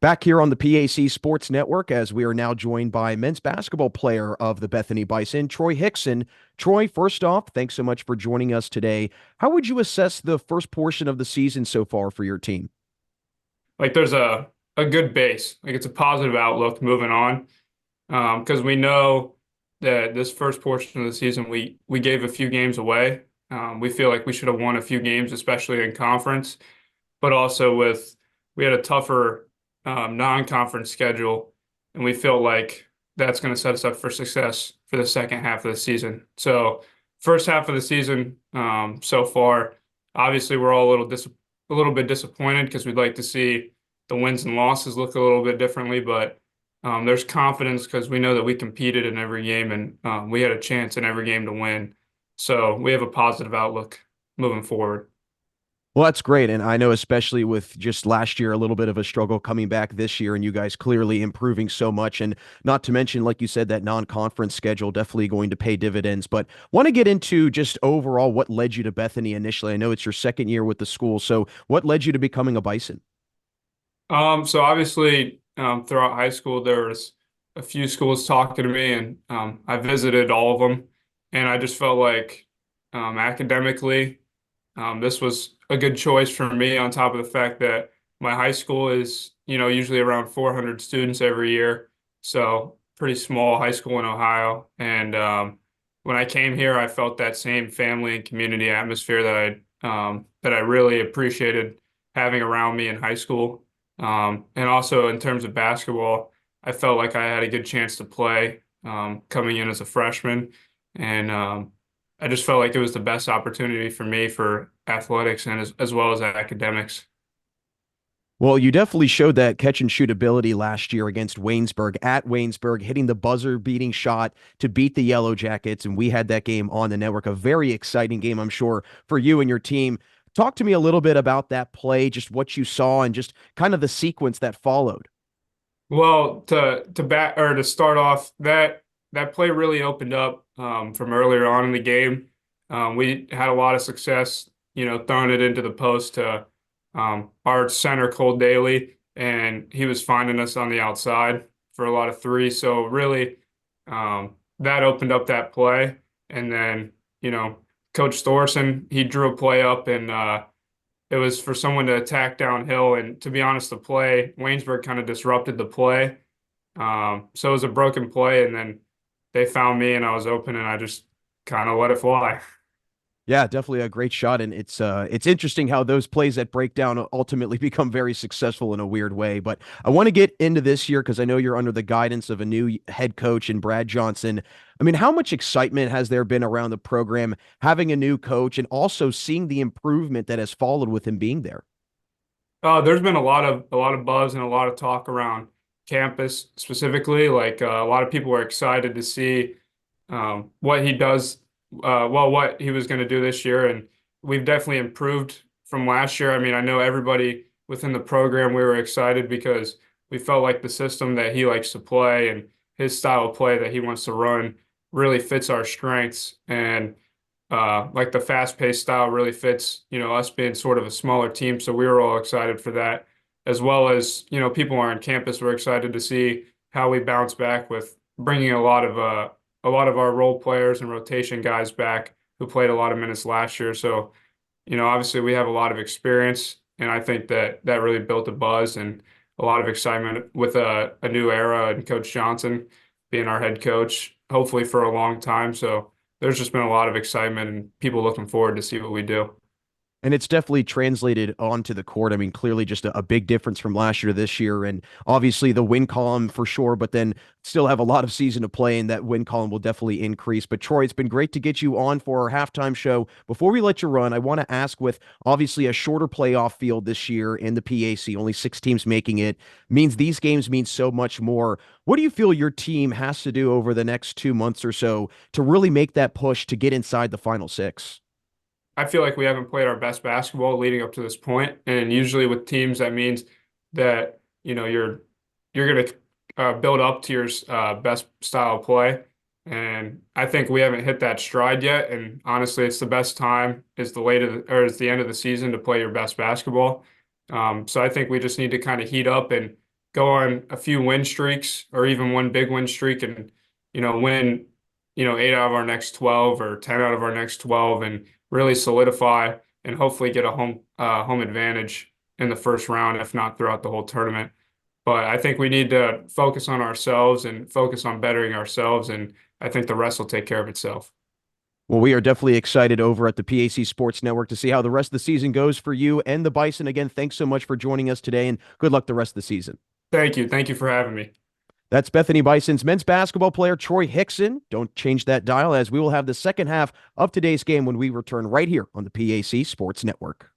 Back here on the PAC Sports Network, as we are now joined by men's basketball player of the Bethany Bison, Troy Hixson. Troy, first off, thanks so much for joining us today. How would you assess the first portion of the season so far for your team? Like there's a good base. Like it's a positive outlook moving on. Because we know that this first portion of the season we gave a few games away. We feel like we should have won a few games, especially in conference, but also we had a tougher non-conference schedule, and we feel like that's going to set us up for success for the second half of the season. So first half of the season so far, obviously we're all a little bit disappointed because we'd like to see the wins and losses look a little bit differently, but there's confidence because we know that we competed in every game and we had a chance in every game to win. So we have a positive outlook moving forward. Well, that's great. And I know, especially with just last year, a little bit of a struggle coming back this year, and you guys clearly improving so much. And not to mention, like you said, that non-conference schedule definitely going to pay dividends. But want to get into just overall what led you to Bethany initially. I know it's your second year with the school. So what led you to becoming a Bison? So obviously, throughout high school, there was a few schools talking to me, and I visited all of them, and I just felt like academically, this was a good choice for me. On top of the fact that my high school is, usually around 400 students every year, so pretty small high school in Ohio. And when I came here, I felt that same family and community atmosphere that I really appreciated having around me in high school. And also in terms of basketball, I felt like I had a good chance to play coming in as a freshman. And I just felt like it was the best opportunity for me for athletics and as well as academics. Well, you definitely showed that catch and shoot ability last year against Waynesburg at Waynesburg, hitting the buzzer beating shot to beat the Yellow Jackets. And we had that game on the network, a very exciting game, I'm sure, for you and your team. Talk to me a little bit about that play, just what you saw and just kind of the sequence that followed. Well, to start off, that play really opened up from earlier on in the game. We had a lot of success, throwing it into the post to our center Cole Daly, and he was finding us on the outside for a lot of threes. So really, that opened up that play, and then Coach Thorson he drew a play up and. It was for someone to attack downhill. And to be honest, the play, Waynesburg kind of disrupted the play. So it was a broken play. And then they found me and I was open and I just kind of let it fly. Yeah, definitely a great shot, and it's interesting how those plays that break down ultimately become very successful in a weird way. But I want to get into this year because I know you're under the guidance of a new head coach in Brad Johnson. I mean, how much excitement has there been around the program having a new coach and also seeing the improvement that has followed with him being there? There's been a lot of buzz and a lot of talk around campus specifically. Like a lot of people were excited to see what he does, what he was going to do this year, and we've definitely improved from last year. I mean, I know everybody within the program we were excited because we felt like the system that he likes to play and his style of play that he wants to run really fits our strengths, and like the fast-paced style really fits, us being sort of a smaller team. So we were all excited for that, as well as, people on campus were excited to see how we bounce back with bringing a lot of our role players and rotation guys back who played a lot of minutes last year. So, obviously we have a lot of experience, and I think that that really built a buzz and a lot of excitement with a new era and Coach Johnson being our head coach, hopefully for a long time. So there's just been a lot of excitement and people looking forward to see what we do. And it's definitely translated onto the court. I mean, clearly just a big difference from last year to this year. And obviously the win column for sure, but then still have a lot of season to play, and that win column will definitely increase. But Troy, it's been great to get you on for our halftime show. Before we let you run, I want to ask, with obviously a shorter playoff field this year in the PAC, only 6 teams making it, means these games mean so much more. What do you feel your team has to do over the next 2 months or so to really make that push to get inside the final six? I feel like we haven't played our best basketball leading up to this point, and usually with teams that means that you're going to build up to your best style of play, and I think we haven't hit that stride yet. And honestly, it's the best time is it's the end of the season to play your best basketball. So I think we just need to kind of heat up and go on a few win streaks or even one big win streak and, win, 8 out of our next 12 or 10 out of our next 12 and really solidify and hopefully get a home advantage in the first round, if not throughout the whole tournament. But I think we need to focus on ourselves and focus on bettering ourselves, and I think the rest will take care of itself. Well, we are definitely excited over at the PAC Sports Network to see how the rest of the season goes for you and the Bison. Again, thanks so much for joining us today, and good luck the rest of the season. Thank you. Thank you for having me. That's Bethany Bison's men's basketball player, Troy Hixson. Don't change that dial, as we will have the second half of today's game when we return right here on the PAC Sports Network.